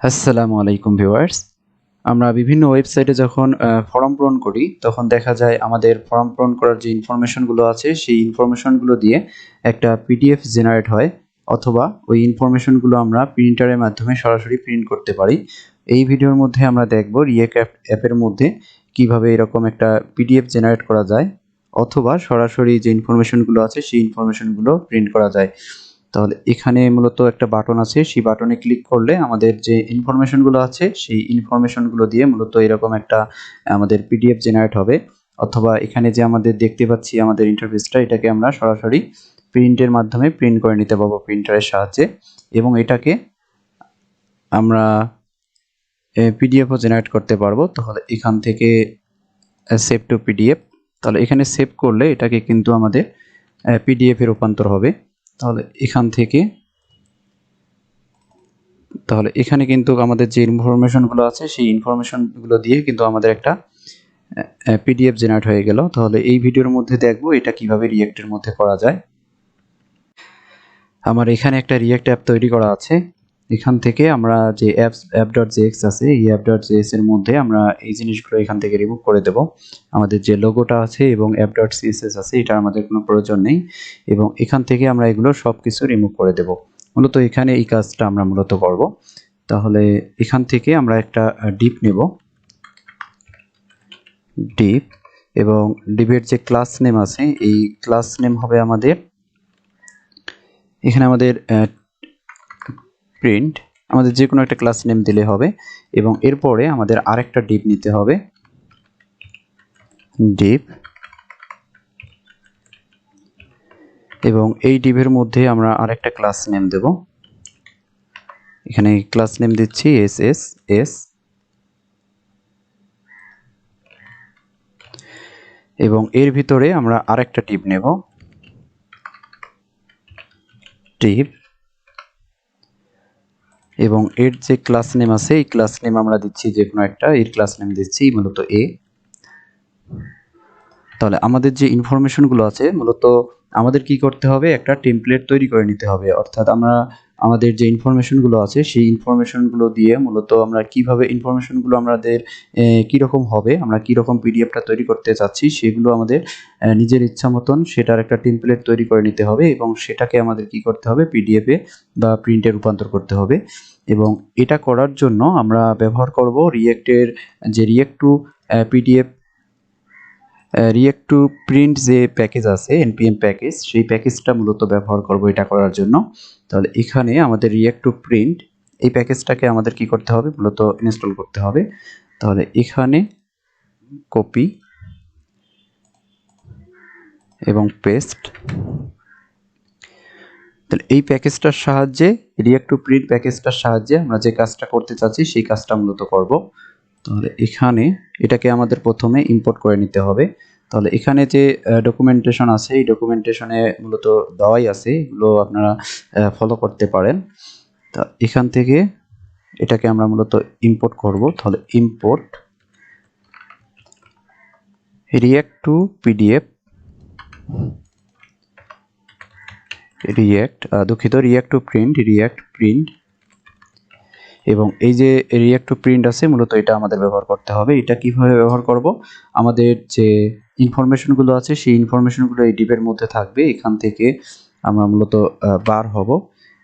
আসসালামু আলাইকুম ভিউয়ার্স। আমরা বিভিন্ন ওয়েবসাইটে যখন ফর্ম পূরণ করি তখন দেখা যায় আমাদের ফর্ম পূরণ করার যে ইনফরমেশনগুলো আছে সেই ইনফরমেশনগুলো দিয়ে একটা পিডিএফ জেনারেট হয়, অথবা ওই ইনফরমেশনগুলো আমরা প্রিন্টারের মাধ্যমে সরাসরি প্রিন্ট করতে পারি। এই ভিডিওর মধ্যে আমরা দেখব রিয়েক্ট অ্যাপের মধ্যে কিভাবে এরকম একটা পিডিএফ জেনারেট করা যায়, অথবা সরাসরি যে ইনফরমেশনগুলো আছে সেই ইনফরমেশনগুলো প্রিন্ট করা যায়। তাহলে এখানে মূলত একটা বাটন আছে, সেই বাটনে ক্লিক করলে আমাদের যে ইনফরমেশনগুলো আছে সেই ইনফরমেশনগুলো দিয়ে মূলত এরকম একটা আমাদের পিডিএফ জেনারেট হবে। অথবা এখানে যে আমাদের দেখতে পাচ্ছি আমাদের ইন্টারফেসটা, এটাকে আমরা সরাসরি প্রিন্টের মাধ্যমে প্রিন্ট করে নিতে পারবো প্রিন্টারের সাহায্যে, এবং এটাকে আমরা পিডিএফও জেনারেট করতে পারবো। তাহলে এখান থেকে সেভ টু পিডিএফ, তাহলে এখানে সেভ করলে এটাকে কিন্তু আমাদের পিডিএফে রূপান্তর হবে। তাহলে এখানে কিন্তু আমাদের যে ইনফরমেশনগুলো আছে সেই ইনফরমেশনগুলো দিয়ে কিন্তু আমাদের একটা পিডিএফ জেনারেট হয়ে গেল। তাহলে এই ভিডিওর মধ্যে দেখব এটা কিভাবে রিয়েক্টের মধ্যে করা যায়। আমার এখানে একটা রিয়েক্ট অ্যাপ তৈরি করা আছে। এখান থেকে আমরা যে app.js আছে, এই app.js এর মধ্যে আমরা এই জিনিসগুলো এখান থেকে রিমুভ করে দেব। আমাদের যে লোগোটা আছে এবং app.css আছে, এটা আমাদের কোনো প্রয়োজন নেই, এবং এখান থেকে আমরা এগুলো সব কিছু রিমুভ করে দেব। মূলত এখানে এই কাজটা আমরা মূলত করব। তাহলে এখান থেকে আমরা একটা ডিপ নেব, ডিপ, এবং ডিপের যে ক্লাস নেম আছে এই ক্লাস নেম হবে আমাদের, এখানে আমাদের প্রিন্ট, আমাদের যে কোনো একটা ক্লাস নেম দিলে হবে। এবং এরপরে আমাদের আরেকটা ডিপ নিতে হবে, ডিপ, এবং এই ডিপের মধ্যে আমরা আরেকটা ক্লাস নেম দেব। এখানে ক্লাস নেম দিচ্ছি এস, এবং এর ভিতরে আমরা আরেকটা ডিপ নেব, ডিপ, এবং এর যে ক্লাস নেম আছে এই ক্লাস নেম আমরা দিচ্ছি যে কোনো একটা, এর ক্লাস নেম দিচ্ছি মূলত এ। তাহলে আমাদের যে ইনফরমেশনগুলো আছে মূলত আমাদের কি করতে হবে, একটা টেমপ্লেট তৈরি করে নিতে হবে। অর্থাৎ আমরা আমাদের যে ইনফরমেশনগুলো আছে সেই ইনফরমেশনগুলো দিয়ে মূলত আমরা কিভাবে ইনফরমেশনগুলো আমাদের কীরকম হবে, আমরা কীরকম পিডিএফটা তৈরি করতে চাচ্ছি সেগুলো আমাদের নিজের ইচ্ছা মতন সেটার একটা টেমপ্লেট তৈরি করে নিতে হবে, এবং সেটাকে আমাদের কি করতে হবে, পিডিএফে বা প্রিন্টে রূপান্তর করতে হবে। এবং এটা করার জন্য আমরা ব্যবহার করব রিয়েক্টের যে React to PDF, React to print যে প্যাকেজ আছে npm প্যাকেজ, সেই প্যাকেজটা মূলত ব্যবহার করব এটা করার জন্য। তাহলে এখানে আমাদের রিয়েক্ট টু প্রিন্ট এই প্যাকেজটাকে আমাদের কি করতে হবে, মূলত ইনস্টল করতে হবে। তাহলে এখানে কপি এবং পেস্ট, তাহলে এই প্যাকেজটার সাহায্যে, রিয়েক্ট টু প্রিন্ট প্যাকেজটার সাহায্যে আমরা যে কাজটা করতে চাচ্ছি সেই কাজটা মূলত করব। তাহলে এখানে এটাকে আমাদের প্রথমে ইম্পোর্ট করে নিতে হবে। তাহলে এখানে যে ডকুমেন্টেশন আছে এই ডকুমেন্টেশনে মূলত দেওয়াই আছে, এগুলো আপনারা ফলো করতে পারেন। তা এখান থেকে এটাকে আমরা মূলত ইম্পোর্ট করব। তাহলে import React to PDF, React to print, এবং এই যে রিয়েক্ট টু প্রিন্ট আছে মূলত এটা আমাদের ব্যবহার করতে হবে। এটা কিভাবে ব্যবহার করব, আমাদের যে ইনফরমেশনগুলো আছে সেই ইনফরমেশনগুলো এই ডিপের মধ্যে থাকবে। এখান থেকে আমরা মূলত বার হব,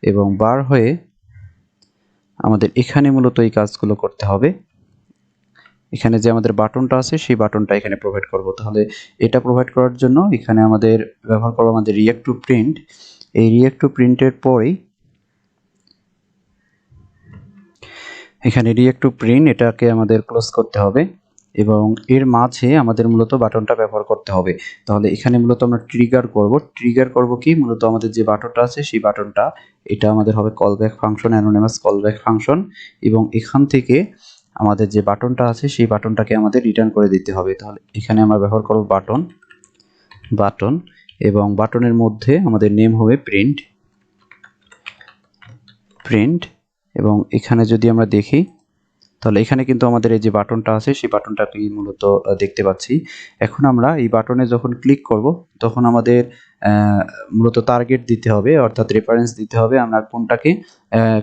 এবং বার হয়ে আমাদের এখানে মূলত এই কাজগুলো করতে হবে। এখানে যে আমাদের বাটনটা আছে সেই বাটনটা এখানে প্রোভাইড করব। তাহলে এটা প্রোভাইড করার জন্য এখানে আমাদের ব্যবহার করব আমাদের রিয়েক্ট টু প্রিন্ট। এই রিয়েক্ট টু প্রিন্টের পরেই এখানে রিয়েক্ট টু প্রিন্ট এটাকে আমাদের ক্লোজ করতে হবে, এবং এর মাঝে আমাদের মূলত বাটনটা ব্যবহার করতে হবে। তাহলে এখানে মূলত আমরা ট্রিগার করব কি, মূলত আমাদের যে বাটনটা আছে সেই বাটনটা, এটা আমাদের হবে callback function, anonymous callback function, এবং এখান থেকে আমাদের যে বাটনটা আছে সেই বাটনটাকে আমাদের রিটার্ন করে দিতে হবে। তাহলে এখানে আমরা ব্যবহার করব বাটন, এবং বাটনের মধ্যে আমাদের নেম হবে প্রিন্ট, এবং এখানে যদি আমরা দেখি তাহলে এখানে কিন্তু আমাদের এই যে বাটনটা আছে সেই বাটনটাকে মূলত দেখতে পাচ্ছি। এখন আমরা এই বাটনে যখন ক্লিক করব তখন আমাদের মূলত টার্গেট দিতে হবে, অর্থাৎ রেফারেন্স দিতে হবে আমরা কোনটাকে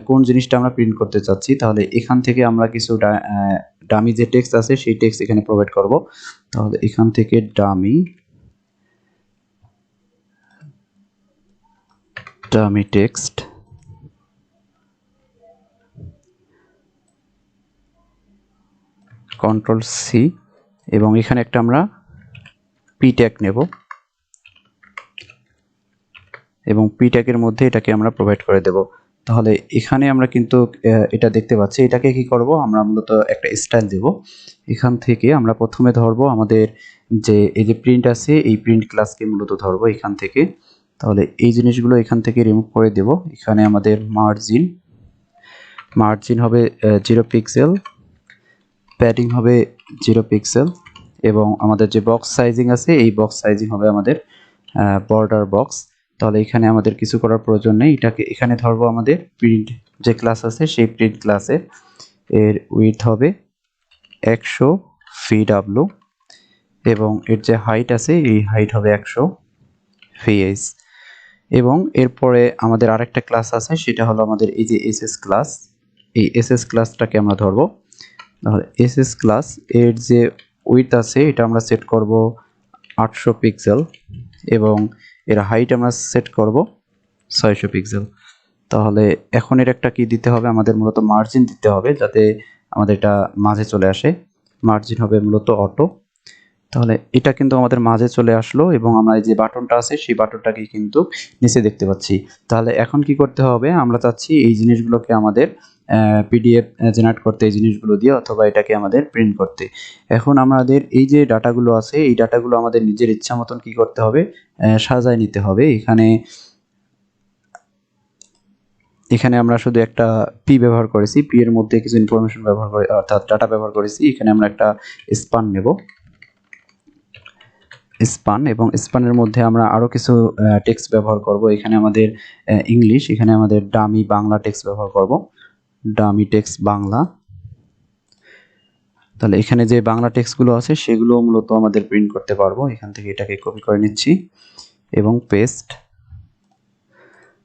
কোন জিনিসটা আমরা প্রিন্ট করতে চাচ্ছি। তাহলে এখান থেকে আমরা কিছু ডামি যে টেক্সট আছে সেই টেক্সট এখানে প্রোভাইড করব। তাহলে এখান থেকে ডামি টেক্সট, কন্ট্রোল সি, এবং এখানে একটা আমরা পি ট্যাগ নেব এবং পি ট্যাগের মধ্যে এটাকে আমরা প্রোভাইড করে দেব। তাহলে এখানে আমরা কিন্তু এটা দেখতে পাচ্ছি। এটাকে কি করব, আমরা মূলত একটা স্টাইল দেব। এখান থেকে আমরা প্রথমে ধরবো আমাদের যে এই যে প্রিন্ট আছে এই প্রিন্ট ক্লাসকে মূলত ধরবো এখান থেকে। তাহলে এই জিনিসগুলো এখান থেকে রিমুভ করে দেব। এখানে আমাদের মার্জিন হবে 0 পিক্সেল, প্যাডিং হবে 0 পিক্সেল, এবং আমাদের যে বক্স সাইজিং আছে এই বক্স সাইজিং হবে আমাদের বর্ডার বক্স। তাহলে এখানে আমাদের কিছু করার প্রয়োজন নেই। এটাকে এখানে ধরবো আমাদের প্রিন্ট যে ক্লাস আছে সেই প্রিন্ট ক্লাসে এর উইডথ হবে 100 VW এবং এর যে হাইট আছে এই হাইট হবে 100 VH। এবং এরপরে আমাদের আরেকটা ক্লাস আছে, সেটা হলো আমাদের এই যে SS ক্লাস। এই SS ক্লাসটাকে আমরা ধরবো। তাহলে SS ক্লাস এর যে উইডথ আছে এটা আমরা সেট করব 800 পিক্সেল এবং এর হাইট আমরা সেট করব 600 পিক্সেল। তাহলে এখন এর একটা কি দিতে হবে, আমাদের মূলত মার্জিন দিতে হবে যাতে আমাদের এটা মাঝে চলে আসে। মার্জিন হবে মূলত অটো। তাহলে এটা কিন্তু আমাদের মাঝে চলে আসলো এবং আমরা এই যে বাটনটা আছে সেই বাটনটাকে কিন্তু নিচে দেখতে পাচ্ছি। তাহলে এখন কি করতে হবে, আমরা চাচ্ছি এই জিনিসগুলোকে আমাদের পিডিএফ জেনারেট করতে এই জিনিসগুলো দিয়ে, অথবা এটাকে আমাদের প্রিন্ট করতে। এখন আমাদের এই যে ডাটাগুলো আছে এই ডাটাগুলো আমাদের নিজের ইচ্ছা মতন কি করতে হবে, সাজায় নিতে হবে। এখানে আমরা শুধু একটা পি ব্যবহার করেছি, পি এর মধ্যে কিছু ইনফরমেশন ব্যবহার করে অর্থাৎ ডাটা ব্যবহার করেছি। এখানে আমরা একটা স্পান নেব, স্পান, এবং স্পানের মধ্যে আমরা আরো কিছু টেক্সট ব্যবহার করব। এখানে আমাদের ইংলিশ, এখানে আমাদের ডামি বাংলা টেক্সট ব্যবহার করব, ডামি টেক্সট বাংলা। তাহলে এখানে যে বাংলা টেক্সটগুলো আছে সেগুলো মূলত আমাদের প্রিন্ট করতে পারবো। এখান থেকে এটাকে কপি করে নিচ্ছি এবং পেস্ট।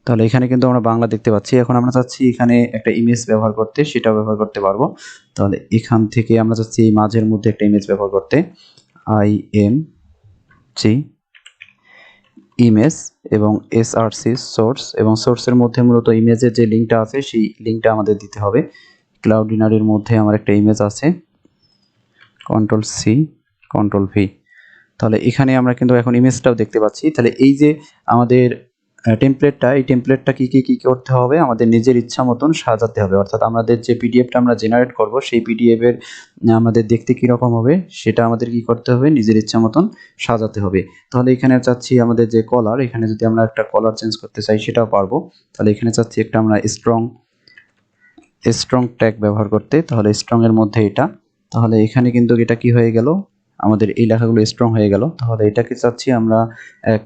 তাহলে এখানে কিন্তু আমরা বাংলা দেখতে পাচ্ছি। এখন আমরা চাচ্ছি এখানে একটা ইমেজ ব্যবহার করতে, সেটাও ব্যবহার করতে পারবো। তাহলে এখান থেকে আমরা চাচ্ছি এই মাঝের মধ্যে একটা ইমেজ ব্যবহার করতে, IMG ইমেজ এবং SRC সোর্স, এবং সোর্সের মধ্যে মূলত ইমেজের যে লিঙ্কটা আছে সেই লিঙ্কটা আমাদের দিতে হবে। ক্লাউডিনারির মধ্যে আমার একটা ইমেজ আছে, কন্ট্রোল সি কন্ট্রোল ভি। তাহলে এখানে আমরা কিন্তু এখন ইমেজটাও দেখতে পাচ্ছি। তাহলে এই যে আমাদের টেমপ্লেটটা, এই টেমপ্লেটটা কি করতে হবে, আমাদের নিজের ইচ্ছা মতন সাজাতে হবে। অর্থাৎ আমাদের যে পিডিএফটা আমরা জেনারেট করব সেই পিডিএফের আমাদের দেখতে কীরকম হবে সেটা আমাদের কি করতে হবে, নিজের ইচ্ছা মতন সাজাতে হবে। তাহলে এখানে চাচ্ছি আমাদের যে কলার, এখানে যদি আমরা একটা কলার চেঞ্জ করতে চাই সেটাও পারবো। তাহলে এখানে চাচ্ছি একটা আমরা স্ট্রং ট্যাগ ব্যবহার করতে। তাহলে স্ট্রং এর মধ্যে এটা, তাহলে এখানে কিন্তু এটা কি হয়ে গেল, আমাদের এই লেখাগুলো স্ট্রং হয়ে গেল। তাহলে এটাকে চাচ্ছি আমরা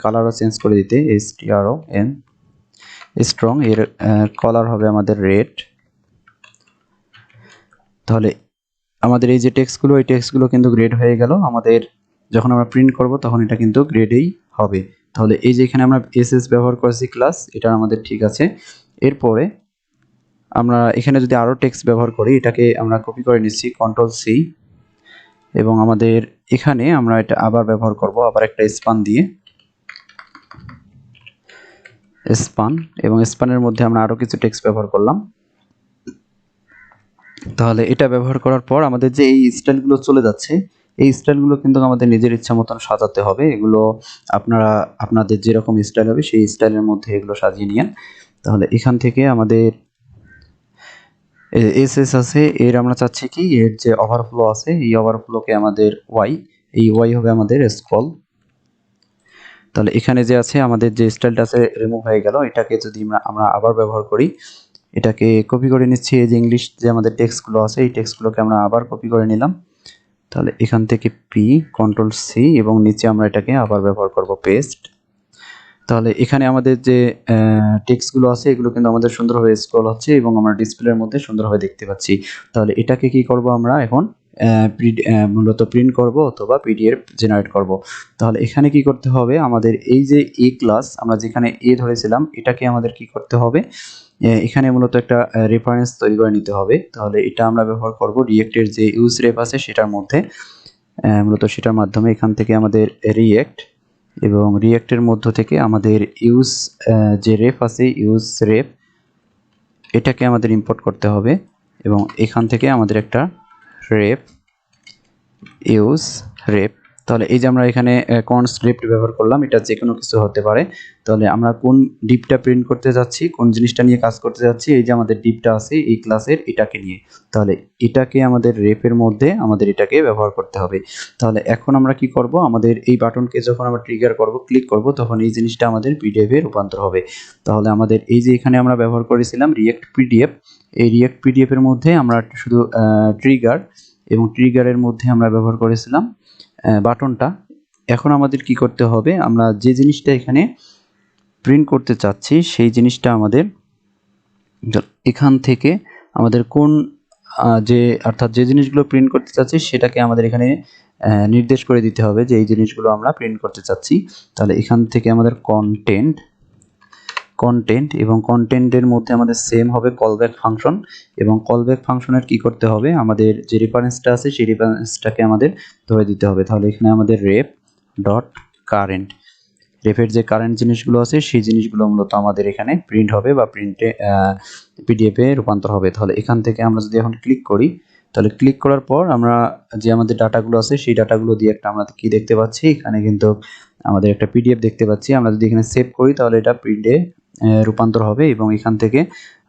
কালারও চেঞ্জ করে দিতে, STRON স্ট্রং, এর কালার হবে আমাদের রেড। তাহলে আমাদের এই যে টেক্সটগুলো, এই টেক্সটগুলো কিন্তু গ্রেড হয়ে গেল। আমাদের যখন আমরা প্রিন্ট করব তখন এটা কিন্তু গ্রেডেই হবে। তাহলে এই যে এখানে আমরা SS ব্যবহার করেছি ক্লাস, এটা আমাদের ঠিক আছে। এরপরে আমরা এখানে যদি আরও টেক্সট ব্যবহার করি, এটাকে আমরা কপি করে নিচ্ছি, কন্ট্রোল সি, এবং আমাদের এখানে আমরা এটা আবার ব্যবহার করব, আবার একটা স্পান দিয়ে, স্পান, এবং স্পানের মধ্যে আমরা আরো কিছু টেক্সট ব্যবহার করলাম। তাহলে এটা ব্যবহার করার পর আমাদের যে এই স্টাইলগুলো চলে যাচ্ছে, এই স্টাইলগুলো কিন্তু আমাদের নিজের ইচ্ছা মতন সাজাতে হবে। এগুলো আপনাদের যেরকম স্টাইল হবে সেই স্টাইলের মধ্যে এগুলো সাজিয়ে নিন। তাহলে এখান থেকে আমাদের SS আছে, এর আমরা চাচ্ছি কি, এর যে ওভারফ্লো আছে এই ওভারফ্লোকে আমাদের এই ওয়াই হবে আমাদের স্ক্রল। তাহলে এখানে যে আছে আমাদের যে স্টাইলটা আছে রিমুভ হয়ে গেল, এটাকে যদি আমরা আবার ব্যবহার করি, এটাকে কপি করে নিচ্ছি। এই যে ইংলিশ যে আমাদের টেক্সটগুলো আছে এই টেক্সটগুলোকে আমরা আবার কপি করে নিলাম। তাহলে এখান থেকে পি, কন্ট্রোল সি, এবং নিচে আমরা এটাকে আবার ব্যবহার করব, পেস্ট। তাহলে এখানে আমাদের যে টেক্সটগুলো আছে এগুলো কিন্তু আমাদের সুন্দরভাবে স্ক্রল হচ্ছে এবং আমরা ডিসপ্লের মধ্যে সুন্দরভাবে দেখতে পাচ্ছি। তাহলে এটাকে কি করব, আমরা এখন মূলত প্রিন্ট করব অথবা পিডিএফ জেনারেট করব। তাহলে এখানে কি করতে হবে, আমাদের এই যে এ ক্লাস আমরা যেখানে এ ধরেছিলাম এটাকে আমাদের কি করতে হবে, এখানে মূলত একটা রেফারেন্স তৈরি করে নিতে হবে। তাহলে এটা আমরা ব্যবহার করব রিয়েক্টের যে ইউজ রেফ আছে সেটার মধ্যে, মূলত সেটার মাধ্যমে এখান থেকে আমাদের রিয়েক্ট এবং রিয়েক্টের মধ্য থেকে আমাদের ইউজ যে রেফ আছে ইউজ রেফ এটাকে আমাদের ইম্পোর্ট করতে হবে এবং এখান থেকে আমাদের একটা রেফ ইউজ রেফ। তাহলে এই যে আমরা এখানে কনস্ট্রিপ্ট ব্যবহার করলাম, এটা যে কোনো কিছু হতে পারে। তাহলে আমরা কোন ডিপটা প্রিন্ট করতে যাচ্ছি, কোন জিনিসটা নিয়ে কাজ করতে যাচ্ছি, এই যে আমাদের ডিপটা আছে এই ক্লাসের এটাকে নিয়ে, তাহলে এটাকে আমাদের রেফের মধ্যে আমাদের এটাকে ব্যবহার করতে হবে। তাহলে এখন আমরা কি করব, আমাদের এই বাটনকে যখন আমরা ট্রিগার করব, ক্লিক করব, তখন এই জিনিসটা আমাদের পিডিএফ এ রূপান্তর হবে। তাহলে আমাদের এই যে এখানে আমরা ব্যবহার করেছিলাম রিয়েক্ট পিডিএফ, এই রিয়েক্ট পিডিএফ এর মধ্যে আমরা শুধু ট্রিগার এবং ট্রিগারের মধ্যে আমরা ব্যবহার করেছিলাম বাটনটা। এখন আমাদের কি করতে হবে, আমরা যে জিনিসটা এখানে প্রিন্ট করতে চাচ্ছি সেই জিনিসটা আমাদের এখান থেকে আমাদের কোন অর্থাৎ যে জিনিসগুলো প্রিন্ট করতে চাচ্ছি সেটাকে আমাদের এখানে নির্দেশ করে দিতে হবে যে এই জিনিসগুলো আমরা প্রিন্ট করতে চাচ্ছি। তাহলে এখান থেকে আমাদের কন্টেন্ট এবং কন্টেন্টের মধ্যে আমাদের সেম হবে কলব্যাক ফাংশন, এবং কলব্যাক ফাংশনের কি করতে হবে, আমাদের যে রেফারেন্সটা আছে সেই রেফারেন্সটাকে আমাদের ধরে দিতে হবে। তাহলে এখানে আমাদের রেফ ডট কারেন্ট, রেফের যে কারেন্ট জিনিসগুলো আছে সেই জিনিসগুলো মূলত আমাদের এখানে প্রিন্ট হবে বা প্রিন্টে পিডিএফে রূপান্তর হবে। তাহলে এখান থেকে আমরা যদি এখন ক্লিক করি, তাহলে ক্লিক করার পর আমরা যে আমাদের ডাটাগুলো আছে সেই ডাটাগুলো দিয়ে একটা আমরা কি দেখতে পাচ্ছি, এখানে কিন্তু আমাদের একটা পিডিএফ দেখতে পাচ্ছি। আমরা যদি এখানে সেভ করি তাহলে এটা প্রিন্টে রূপান্তর হবে এবং এখান থেকে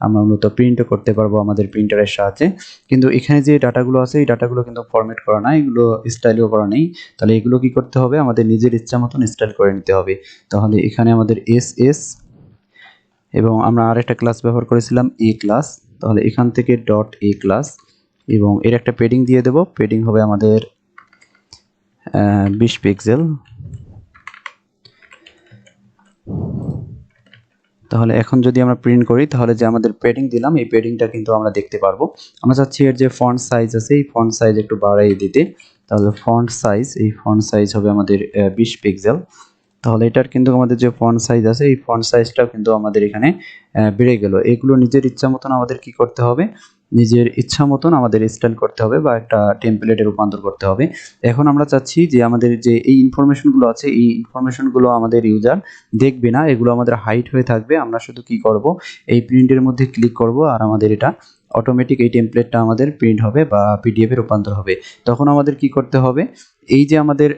আমরা মূলত প্রিন্টও করতে পারবো আমাদের প্রিন্টারের সাহায্যে। কিন্তু এখানে যে ডাটাগুলো আছে এই ডাটাগুলো কিন্তু ফরম্যাট করা না, এগুলো স্টাইলও করা নেই। তাহলে এগুলো কি করতে হবে, আমাদের নিজের ইচ্ছা মতন স্টাইল করে নিতে হবে। তাহলে এখানে আমাদের এস এবং আমরা আরেকটা ক্লাস ব্যবহার করেছিলাম এ ক্লাস, তাহলে এখান থেকে ডট এ ক্লাস এবং এর একটা পেডিং দিয়ে দেব, পেডিং হবে আমাদের 20 পিক্সেল। তাহলে এখন যদি আমরা প্রিন্ট করি তাহলে যে আমাদের পেডিং দিলাম এই পেডিংটা কিন্তু আমরা দেখতে পারবো। আমরা চাচ্ছি এর যে ফন্ট সাইজ আছে এই ফন্ট সাইজ একটু বাড়াই দিতে, তাহলে ফন্ট সাইজ হবে আমাদের 20 পিক্সেল। তাহলে এটার কিন্তু আমাদের যে ফন্ট সাইজ আছে এই ফন্ট সাইজটাও কিন্তু আমাদের এখানে বেড়ে গেল। এগুলো নিজের ইচ্ছা মতন আমাদের কি করতে হবে, নিজের ইচ্ছা মতন আমাদের স্টাইল করতে হবে বা একটা টেমপ্লেটে রূপান্তর করতে হবে। এখন আমরা চাচ্ছি যে আমাদের যে এই ইনফরমেশনগুলো আছে এই ইনফরমেশনগুলো আমাদের ইউজার দেখবে না, এগুলো আমাদের হাইড হয়ে থাকবে। আমরা শুধু কি করব, এই প্রিন্টের মধ্যে ক্লিক করব আর আমাদের এটা অটোমেটিক এই টেমপ্লেটটা আমাদের প্রিন্ট হবে বা পিডিএফে রূপান্তর হবে। তখন আমাদের কি করতে হবে, এই যে আমাদের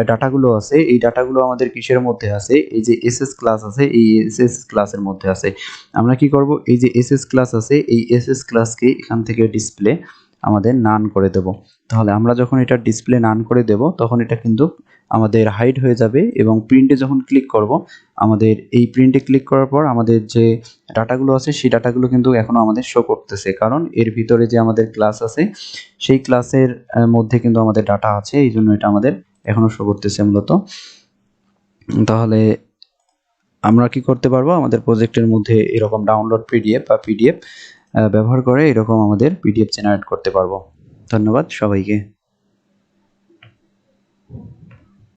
ডাটাগুলো আছে এই ডাটাগুলো আমাদের কিসের মধ্যে আছে, এই যে এসএস ক্লাস আছে এই এসএস ক্লাসের মধ্যে আছে। আমরা কি করব, এই যে এসএস ক্লাস আছে এই এসএস ক্লাসকে এখান থেকে ডিসপ্লে আমাদের নান করে দেব। তাহলে আমরা যখন এটা ডিসপ্লে নান করে দেব তখন এটা কিন্তু আমাদের হাইড হয়ে যাবে এবং প্রিন্টে যখন ক্লিক করব, আমাদের এই প্রিন্টে ক্লিক করার পর আমাদের যে ডাটাগুলো আছে সেই ডাটাগুলো কিন্তু এখনো আমাদের শো করতেছে, কারণ এর ভিতরে যে আমাদের ক্লাস আছে সেই ক্লাসের মধ্যে কিন্তু আমাদের ডাটা আছে, এই জন্য এটা আমাদের এখনো শো করতেছে মূলত। তাহলে আমরা কি করতে পারবো, আমাদের প্রজেক্টের মধ্যে এরকম ডাউনলোড পিডিএফ বা পিডিএফ ব্যবহার করে এরকম আমাদের পিডিএফ জেনারেট করতে পারবো। ধন্যবাদ সবাইকে।